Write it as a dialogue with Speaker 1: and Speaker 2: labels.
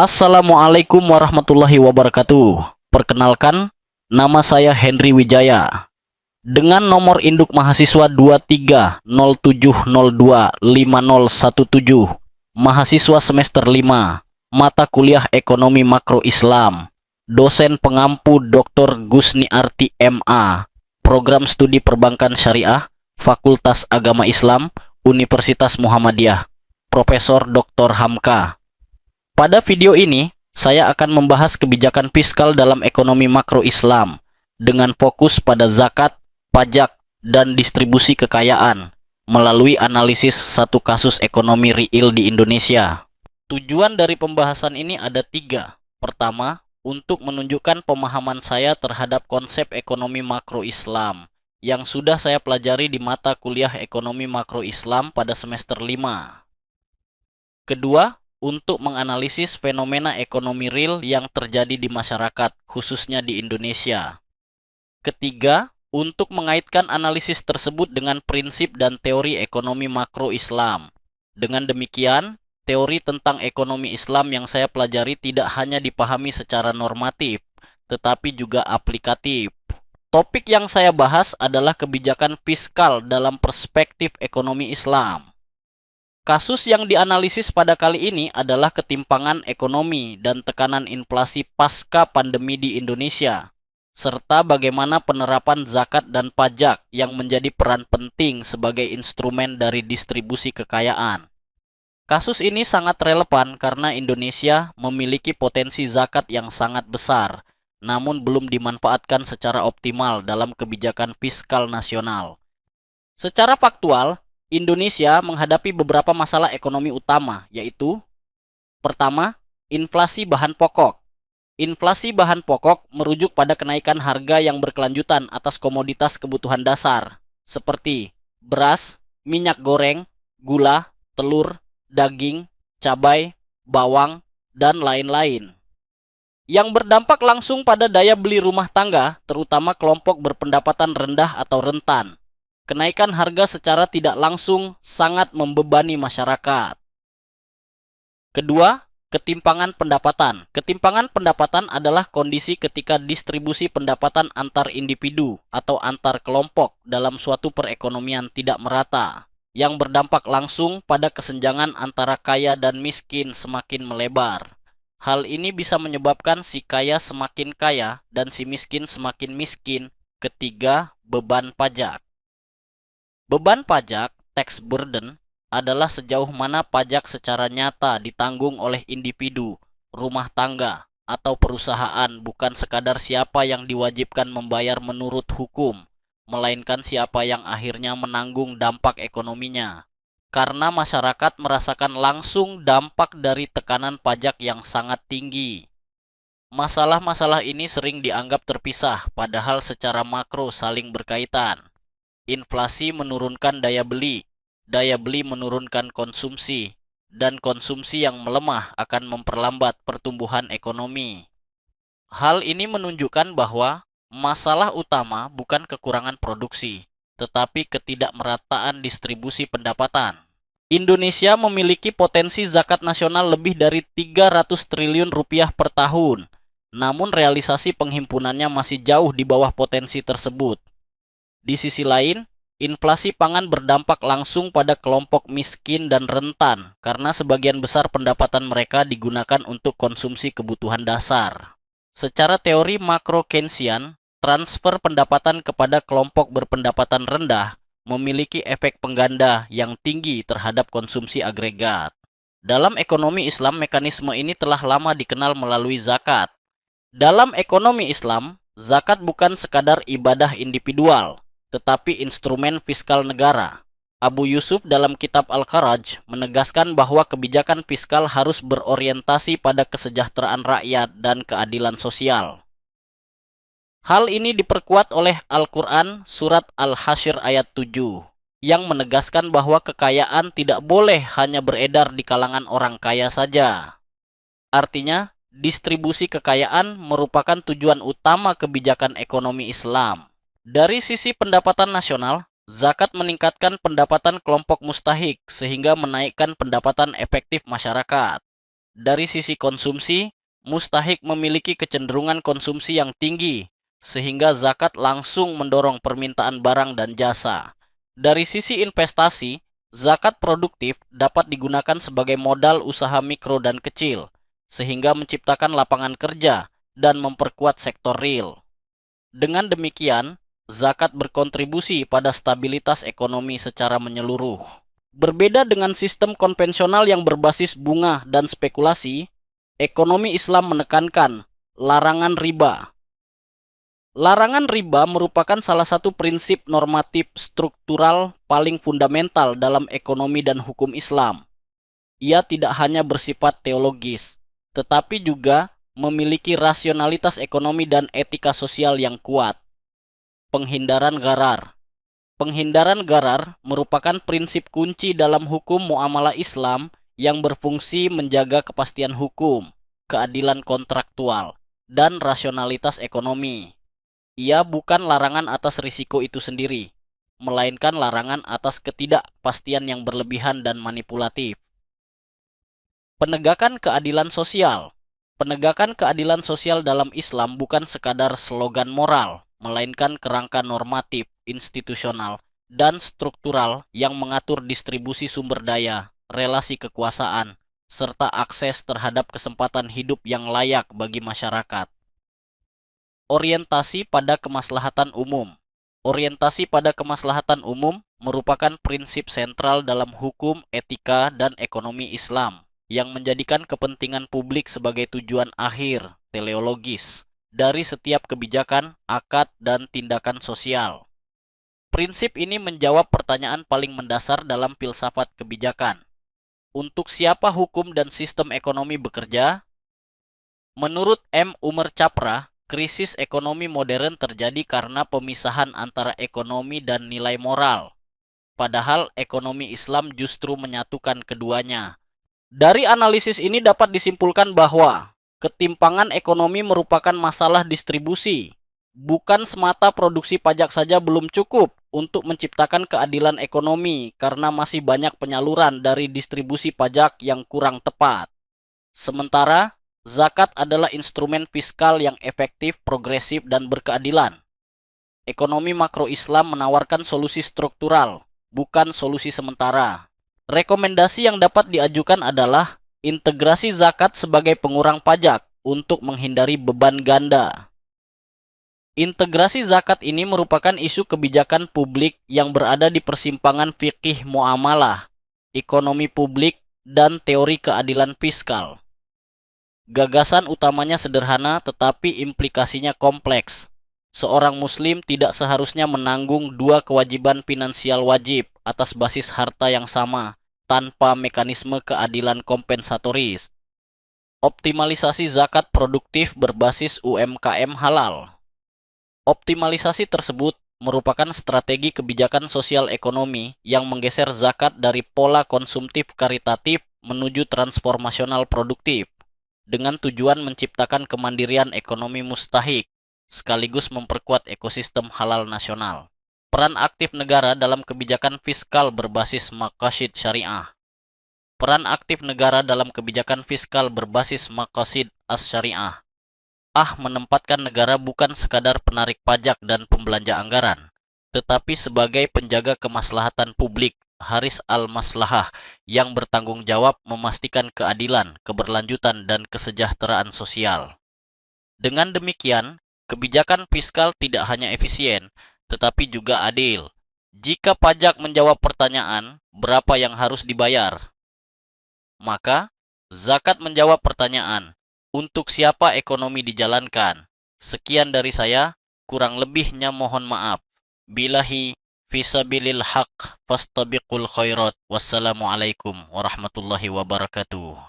Speaker 1: Assalamualaikum warahmatullahi wabarakatuh. Perkenalkan, nama saya Henry Wijaya. Dengan nomor induk mahasiswa 2307025017, mahasiswa semester 5, mata kuliah Ekonomi Makro Islam, dosen pengampu Dr. Gusni Arti MA, program studi perbankan syariah, Fakultas Agama Islam, Universitas Muhammadiyah, Profesor Dr. Hamka. Pada video ini, saya akan membahas kebijakan fiskal dalam ekonomi makro Islam dengan fokus pada zakat, pajak, dan distribusi kekayaan melalui analisis satu kasus ekonomi real di Indonesia. Tujuan dari pembahasan ini ada 3. Pertama, untuk menunjukkan pemahaman saya terhadap konsep ekonomi makro Islam yang sudah saya pelajari di mata kuliah ekonomi makro Islam pada semester 5. Kedua, untuk menganalisis fenomena ekonomi real yang terjadi di masyarakat, khususnya di Indonesia. Ketiga, untuk mengaitkan analisis tersebut dengan prinsip dan teori ekonomi makro Islam. Dengan demikian, teori tentang ekonomi Islam yang saya pelajari tidak hanya dipahami secara normatif, tetapi juga aplikatif. Topik yang saya bahas adalah kebijakan fiskal dalam perspektif ekonomi Islam. Kasus yang dianalisis pada kali ini adalah ketimpangan ekonomi dan tekanan inflasi pasca pandemi di Indonesia, serta bagaimana penerapan zakat dan pajak yang menjadi peran penting sebagai instrumen dari distribusi kekayaan. Kasus ini sangat relevan karena Indonesia memiliki potensi zakat yang sangat besar, namun belum dimanfaatkan secara optimal dalam kebijakan fiskal nasional. Secara faktual, Indonesia menghadapi beberapa masalah ekonomi utama, yaitu: pertama, inflasi bahan pokok. Inflasi bahan pokok merujuk pada kenaikan harga yang berkelanjutan atas komoditas kebutuhan dasar, seperti beras, minyak goreng, gula, telur, daging, cabai, bawang, dan lain-lain, yang berdampak langsung pada daya beli rumah tangga, terutama kelompok berpendapatan rendah atau rentan. Kenaikan harga secara tidak langsung sangat membebani masyarakat. Kedua, ketimpangan pendapatan. Ketimpangan pendapatan adalah kondisi ketika distribusi pendapatan antar individu atau antar kelompok dalam suatu perekonomian tidak merata, yang berdampak langsung pada kesenjangan antara kaya dan miskin semakin melebar. Hal ini bisa menyebabkan si kaya semakin kaya dan si miskin semakin miskin. Ketiga, beban pajak. Beban pajak, tax burden, adalah sejauh mana pajak secara nyata ditanggung oleh individu, rumah tangga, atau perusahaan, bukan sekadar siapa yang diwajibkan membayar menurut hukum, melainkan siapa yang akhirnya menanggung dampak ekonominya. Karena masyarakat merasakan langsung dampak dari tekanan pajak yang sangat tinggi. Masalah-masalah ini sering dianggap terpisah, padahal secara makro saling berkaitan. Inflasi menurunkan daya beli menurunkan konsumsi, dan konsumsi yang melemah akan memperlambat pertumbuhan ekonomi. Hal ini menunjukkan bahwa masalah utama bukan kekurangan produksi, tetapi ketidakmerataan distribusi pendapatan. Indonesia memiliki potensi zakat nasional lebih dari 300 triliun rupiah per tahun, namun realisasi penghimpunannya masih jauh di bawah potensi tersebut. Di sisi lain, inflasi pangan berdampak langsung pada kelompok miskin dan rentan karena sebagian besar pendapatan mereka digunakan untuk konsumsi kebutuhan dasar. Secara teori makro-Keynesian, transfer pendapatan kepada kelompok berpendapatan rendah memiliki efek pengganda yang tinggi terhadap konsumsi agregat. Dalam ekonomi Islam, mekanisme ini telah lama dikenal melalui zakat. Dalam ekonomi Islam, zakat bukan sekadar ibadah individual, tetapi instrumen fiskal negara. Abu Yusuf dalam kitab Al-Kharaj menegaskan bahwa kebijakan fiskal harus berorientasi pada kesejahteraan rakyat dan keadilan sosial. Hal ini diperkuat oleh Al-Quran surat Al-Hasyr ayat 7, yang menegaskan bahwa kekayaan tidak boleh hanya beredar di kalangan orang kaya saja. Artinya, distribusi kekayaan merupakan tujuan utama kebijakan ekonomi Islam. Dari sisi pendapatan nasional, zakat meningkatkan pendapatan kelompok mustahik sehingga menaikkan pendapatan efektif masyarakat. Dari sisi konsumsi, mustahik memiliki kecenderungan konsumsi yang tinggi, sehingga zakat langsung mendorong permintaan barang dan jasa. Dari sisi investasi, zakat produktif dapat digunakan sebagai modal usaha mikro dan kecil, sehingga menciptakan lapangan kerja dan memperkuat sektor real. Dengan demikian, zakat berkontribusi pada stabilitas ekonomi secara menyeluruh. Berbeda dengan sistem konvensional yang berbasis bunga dan spekulasi, ekonomi Islam menekankan larangan riba. Larangan riba merupakan salah satu prinsip normatif struktural paling fundamental dalam ekonomi dan hukum Islam. Ia tidak hanya bersifat teologis, tetapi juga memiliki rasionalitas ekonomi dan etika sosial yang kuat. Penghindaran gharar. Penghindaran gharar merupakan prinsip kunci dalam hukum muamalah Islam yang berfungsi menjaga kepastian hukum, keadilan kontraktual, dan rasionalitas ekonomi. Ia bukan larangan atas risiko itu sendiri, melainkan larangan atas ketidakpastian yang berlebihan dan manipulatif. Penegakan keadilan sosial. Penegakan keadilan sosial dalam Islam bukan sekadar slogan moral, melainkan kerangka normatif, institusional, dan struktural yang mengatur distribusi sumber daya, relasi kekuasaan, serta akses terhadap kesempatan hidup yang layak bagi masyarakat. Orientasi pada kemaslahatan umum. Orientasi pada kemaslahatan umum merupakan prinsip sentral dalam hukum, etika, dan ekonomi Islam yang menjadikan kepentingan publik sebagai tujuan akhir, teleologis, dari setiap kebijakan, akad, dan tindakan sosial. Prinsip ini menjawab pertanyaan paling mendasar dalam filsafat kebijakan. Untuk siapa hukum dan sistem ekonomi bekerja? Menurut M. Umar Capra, krisis ekonomi modern terjadi karena pemisahan antara ekonomi dan nilai moral. Padahal ekonomi Islam justru menyatukan keduanya. Dari analisis ini dapat disimpulkan bahwa ketimpangan ekonomi merupakan masalah distribusi. Bukan semata produksi pajak saja belum cukup untuk menciptakan keadilan ekonomi karena masih banyak penyaluran dari distribusi pajak yang kurang tepat. Sementara, zakat adalah instrumen fiskal yang efektif, progresif, dan berkeadilan. Ekonomi makro Islam menawarkan solusi struktural, bukan solusi sementara. Rekomendasi yang dapat diajukan adalah integrasi zakat sebagai pengurang pajak untuk menghindari beban ganda. Integrasi zakat ini merupakan isu kebijakan publik yang berada di persimpangan fikih muamalah, ekonomi publik, dan teori keadilan fiskal. Gagasan utamanya sederhana tetapi implikasinya kompleks. Seorang muslim tidak seharusnya menanggung dua kewajiban finansial wajib atas basis harta yang sama tanpa mekanisme keadilan kompensatoris. Optimalisasi zakat produktif berbasis UMKM halal. Optimalisasi tersebut merupakan strategi kebijakan sosial ekonomi yang menggeser zakat dari pola konsumtif karitatif menuju transformasional produktif, dengan tujuan menciptakan kemandirian ekonomi mustahik, sekaligus memperkuat ekosistem halal nasional. Peran aktif negara dalam kebijakan fiskal berbasis maqasid syariah. Peran aktif negara dalam kebijakan fiskal berbasis maqasid as-syariah. Menempatkan negara bukan sekadar penarik pajak dan pembelanja anggaran, tetapi sebagai penjaga kemaslahatan publik, haris al-maslahah, yang bertanggung jawab memastikan keadilan, keberlanjutan, dan kesejahteraan sosial. Dengan demikian, kebijakan fiskal tidak hanya efisien, tetapi juga adil. Jika pajak menjawab pertanyaan, berapa yang harus dibayar? Maka, zakat menjawab pertanyaan, untuk siapa ekonomi dijalankan? Sekian dari saya, kurang lebihnya mohon maaf. Billahi fisabilil haq fastabiqul khairat. Wassalamualaikum warahmatullahi wabarakatuh.